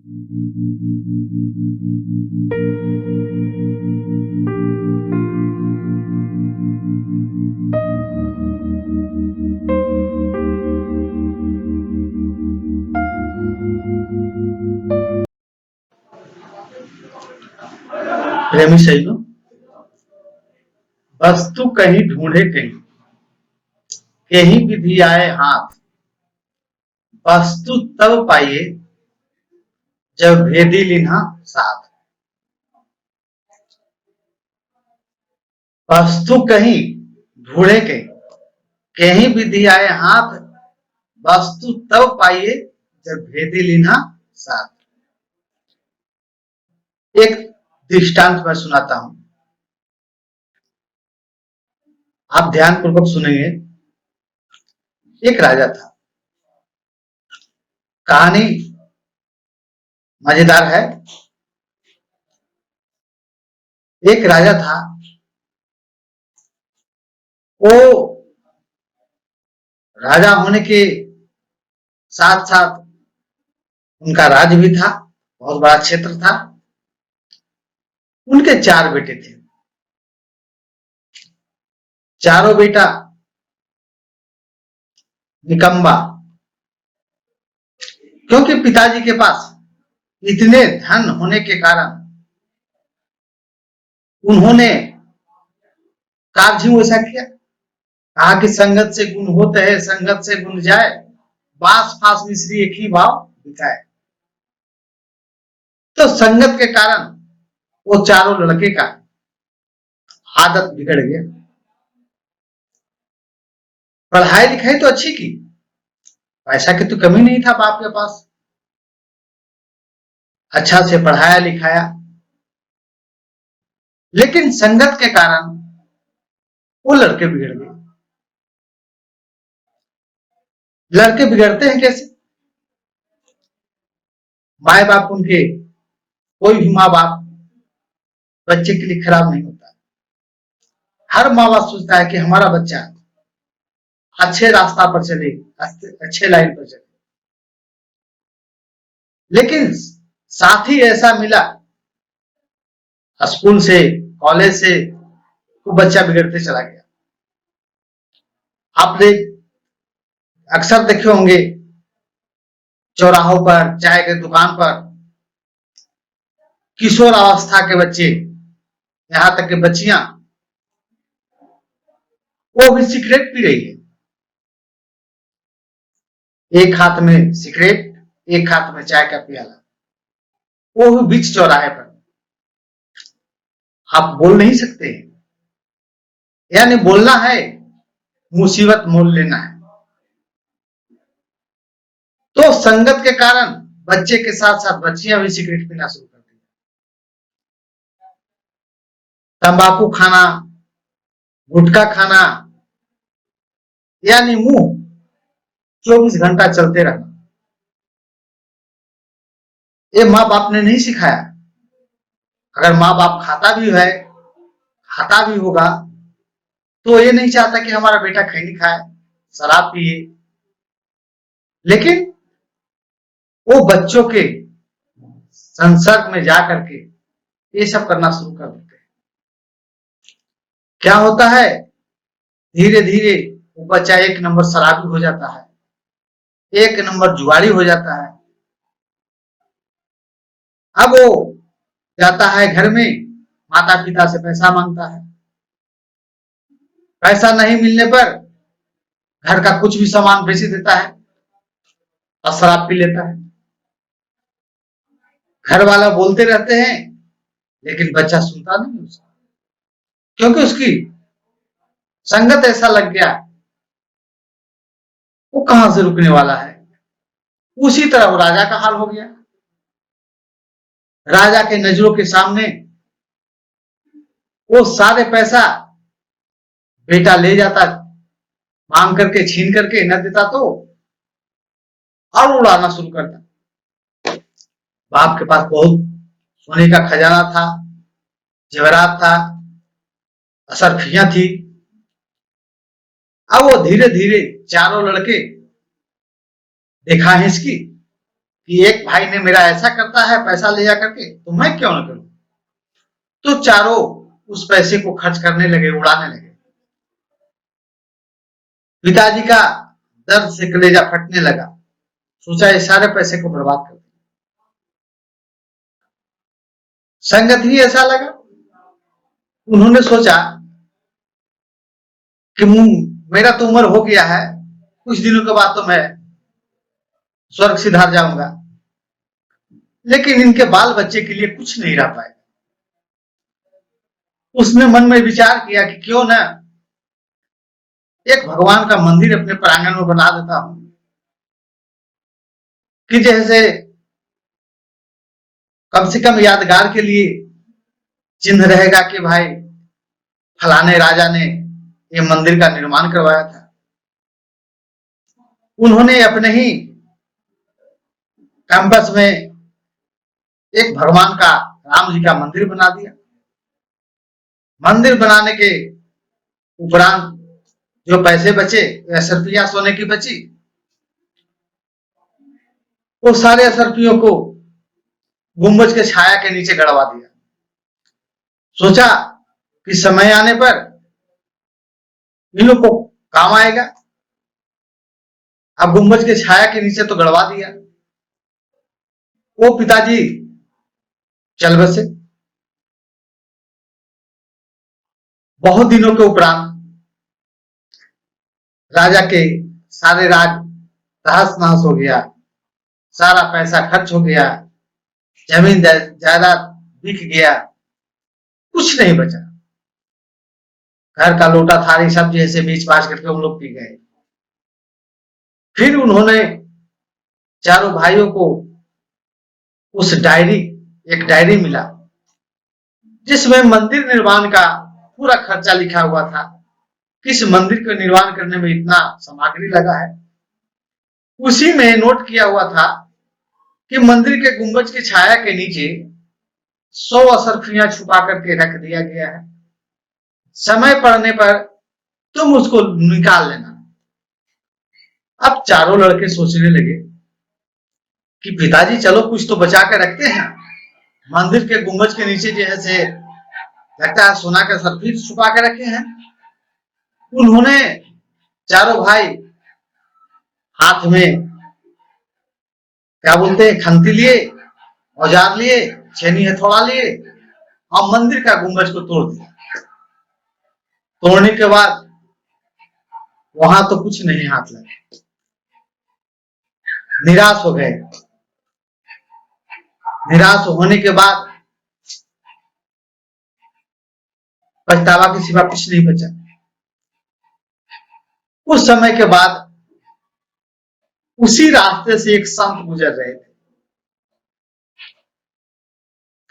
प्रेमी सहेलियों, वस्तु कहीं ढूंढे कहीं, कहीं विधि आए हाथ, वस्तु तब पाइए जब भेदी लिन्हा साथ। वस्तु कहीं ढूंढे कहीं, कहीं विधि आए हाथ, वस्तु तब पाइए जब भेदी लिन्हा साथ। एक दृष्टांत मैं सुनाता हूं, आप ध्यानपूर्वक सुनेंगे। एक राजा था, कहानी मजेदार है। एक राजा था, वो राजा होने के साथ साथ उनका राज्य भी था, बहुत बड़ा क्षेत्र था। उनके 4 बेटे थे। चारों बेटा निकम्बा, क्योंकि पिताजी के पास इतने धन होने के कारण उन्होंने कार्य वैसा किया। कहा कि संगत से गुण होते हैं, संगत से गुण जाए, बांस फांस मिश्री एक ही भाव बिकाए। तो संगत के कारण वो चारों लड़के का आदत बिगड़ गया। पढ़ाई लिखाई तो अच्छी की, पैसा की तो कमी नहीं था बाप के पास, अच्छा से पढ़ाया लिखाया, लेकिन संगत के कारण वो लड़के बिगड़ गए। लड़के बिगड़ते हैं कैसे? माए बाप उनके, कोई भी माँ बाप बच्चे के लिए खराब नहीं होता। हर माँ बाप सोचता है कि हमारा बच्चा अच्छे रास्ता पर चले, अच्छे लाइन पर चले। लेकिन साथी ऐसा मिला स्कूल से, कॉलेज से, वो बच्चा बिगड़ते चला गया। आपने अक्सर देखे होंगे चौराहों पर, चाय के दुकान पर किशोर अवस्था के बच्चे, यहां तक कि बच्चियां, वो भी सिगरेट पी रही है। एक हाथ में सिगरेट, एक हाथ में चाय का प्याला, वो भी बीच चौराहे पर। आप बोल नहीं सकते, यानी बोलना है, मुसीबत मोल लेना है। तो संगत के कारण बच्चे के साथ साथ बच्चियां भी सिगरेट पीना शुरू कर दी, तंबाकू खाना, गुटखा खाना, यानी मुंह 24 घंटा चलते रहना। ये माँ बाप ने नहीं सिखाया। अगर माँ बाप खाता भी है, खाता भी होगा, तो ये नहीं चाहता कि हमारा बेटा खैनी खाए, शराब पिए। लेकिन वो बच्चों के संसर्ग में जाकर के ये सब करना शुरू कर देते हैं। क्या होता है, धीरे धीरे वो बच्चा 1 नंबर शराबी हो जाता है, 1 नंबर जुआरी हो जाता है। अब वो जाता है घर में, माता पिता से पैसा मांगता है। पैसा नहीं मिलने पर घर का कुछ भी सामान बेच देता है और शराब पी लेता है। घर वाला बोलते रहते हैं, लेकिन बच्चा सुनता नहीं उसका, क्योंकि उसकी संगत ऐसा लग गया, वो कहां से रुकने वाला है। उसी तरह वो राजा का हाल हो गया। राजा के नजरों के सामने वो सारे पैसा बेटा ले जाता, मांग करके, छीन करके, न देता तो और उड़ाना शुरू करता। बाप के पास बहुत सोने का खजाना था, जेवरात था, असरफियां थी। अब वो धीरे धीरे चारों लड़के देखा है इसकी कि एक भाई ने मेरा ऐसा करता है पैसा ले जा करके, तो मैं क्यों ना करूं। तो चारों उस पैसे को खर्च करने लगे, उड़ाने लगे। पिताजी का दर्द से कलेजा फटने लगा। सोचा ये सारे पैसे को बर्बाद कर दिया। संगत ही ऐसा लगा। उन्होंने सोचा कि मेरा तो उम्र हो गया है, कुछ दिनों के बाद तो मैं स्वर्ग सिधार जाऊंगा, लेकिन इनके बाल बच्चे के लिए कुछ नहीं रह पाएगा। उसने मन में विचार किया कि क्यों ना एक भगवान का मंदिर अपने प्रांगण में बना देता हूं, कि जैसे कम से कम यादगार के लिए चिन्ह रहेगा कि भाई फलाने राजा ने ये मंदिर का निर्माण करवाया था। उन्होंने अपने ही कैंपस में एक भगवान का, राम जी का मंदिर बना दिया। मंदिर बनाने के उपरांत जो पैसे बचे, 10 रुपया सोने की बची, वो सारे 10 रुपयों को गुंबज के छाया के नीचे गड़वा दिया। सोचा कि समय आने पर इन लोग को काम आएगा। अब गुंबज के छाया के नीचे तो गड़वा दिया। वो पिताजी चल बसे। बहुत दिनों के उपरांत राजा के सारे राज तहस नहस हो गया, सारा पैसा खर्च हो गया, जमीन जायदाद बिक गया, कुछ नहीं बचा। घर का लोटा थाली सब जैसे बीच बाज करके उन लोग पी गए। फिर उन्होंने चारों भाइयों को उस एक डायरी मिला, जिसमें मंदिर निर्माण का पूरा खर्चा लिखा हुआ था, किस मंदिर को निर्माण करने में इतना सामग्री लगा है। उसी में नोट किया हुआ था कि मंदिर के गुंबज की छाया के नीचे 100 असरफियां छुपा करके रख दिया गया है। समय पड़ने पर तुम उसको निकाल लेना। अब चारों लड़के सोचने लगे कि पिताजी चलो कुछ तो बचा के रखते हैं, मंदिर के गुंबज के नीचे जैसे लगता है सोना के सरफी छुपा के रखे हैं। उन्होंने चारों भाई हाथ में क्या बोलते हैं, खंती लिए, औजार लिए, छेनी हथौड़ा लिए और मंदिर का गुंबज को तोड़ दिया। तोड़ने के बाद वहां तो कुछ नहीं हाथ लगा। निराश हो गए। निराश होने के बाद पछतावा के सिवा कुछ नहीं बचा। कुछ समय के बाद उसी रास्ते से एक संत गुजर रहे थे।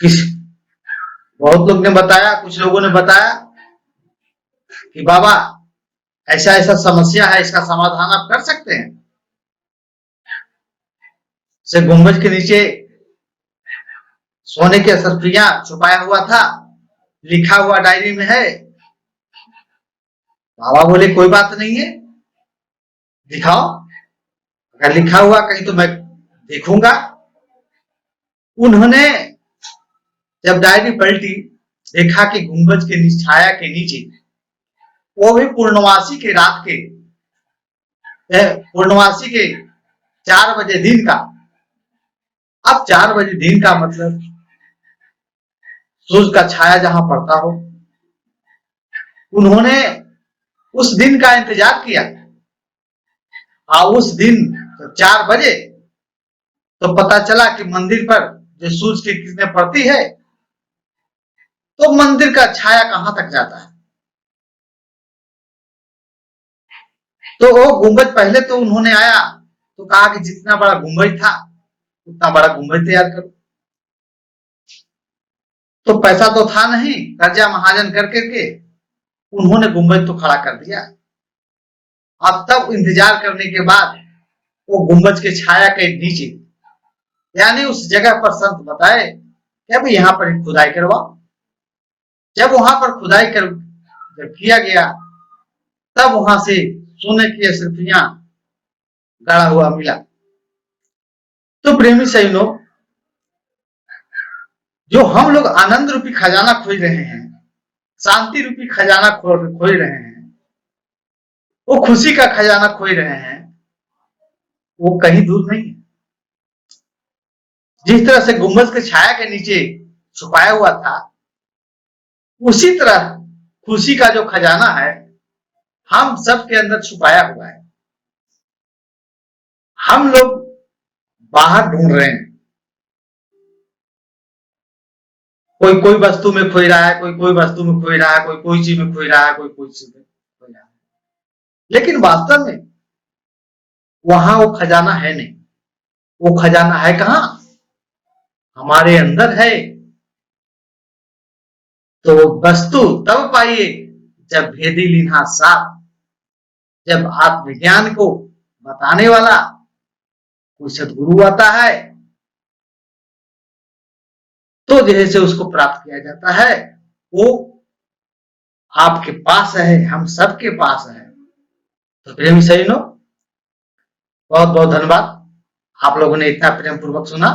किस बहुत लोग ने बताया, कुछ लोगों ने बताया कि बाबा ऐसा ऐसा समस्या है, इसका समाधान आप कर सकते हैं। से गुंबज के नीचे सोने के सरफियां छुपाया हुआ था, लिखा हुआ डायरी में है। बाबा बोले कोई बात नहीं है, दिखाओ, अगर लिखा हुआ कहीं तो मैं देखूंगा। उन्होंने जब डायरी पलटी, देखा कि गुंबज के छाया के नीचे, वो भी पूर्णवासी के 4 बजे दिन का। अब 4 बजे दिन का मतलब सूरज का छाया जहां पड़ता हो। उन्होंने उस दिन का इंतजार किया और उस दिन 4 बजे तो पता चला कि मंदिर पर जो सूरज की किरणें पड़ती है तो मंदिर का छाया कहां तक जाता है। तो वो गुंबज पहले तो उन्होंने आया तो कहा कि जितना बड़ा गुंबज था उतना बड़ा गुंबज तैयार करो। तो पैसा तो था नहीं, कर्जा महाजन करके उन्होंने गुंबज तो खड़ा कर दिया। अब तब इंतजार करने के बाद वो गुंबज के छाया के नीचे, यानी उस जगह पर संत बताए कि अभी यहाँ पर खुदाई करवाओ। जब वहां पर खुदाई कर जब किया गया, तब वहां से सोने की अशरफियां गड़ा हुआ मिला। तो प्रेमी सैनो, जो हम लोग आनंद रूपी खजाना खोज रहे हैं, शांति रूपी खजाना खोज रहे हैं, वो खुशी का खजाना खोज रहे हैं, वो कहीं दूर नहीं है। जिस तरह से गुम्बद के छाया के नीचे छुपाया हुआ था, उसी तरह खुशी का जो खजाना है हम सब के अंदर छुपाया हुआ है। हम लोग बाहर ढूंढ रहे हैं, कोई कोई वस्तु में खोज रहा है, कोई कोई वस्तु में खोज रहा है, कोई कोई चीज में खोज रहा है, कोई कोई चीज में खोज रहा है, लेकिन वास्तव में वहां वो खजाना है नहीं। वो खजाना है कहां? हमारे अंदर है। तो वस्तु तब पाइए जब भेदी लीन्हा साथ, जब आत्मविज्ञान को बताने वाला कोई सदगुरु आता है, तो जैसे उसको प्राप्त किया जाता है। वो आपके पास है, हम सबके पास है। तो प्रेमी सैनो, बहुत बहुत धन्यवाद, आप लोगों ने इतना प्रेम पूर्वक सुना।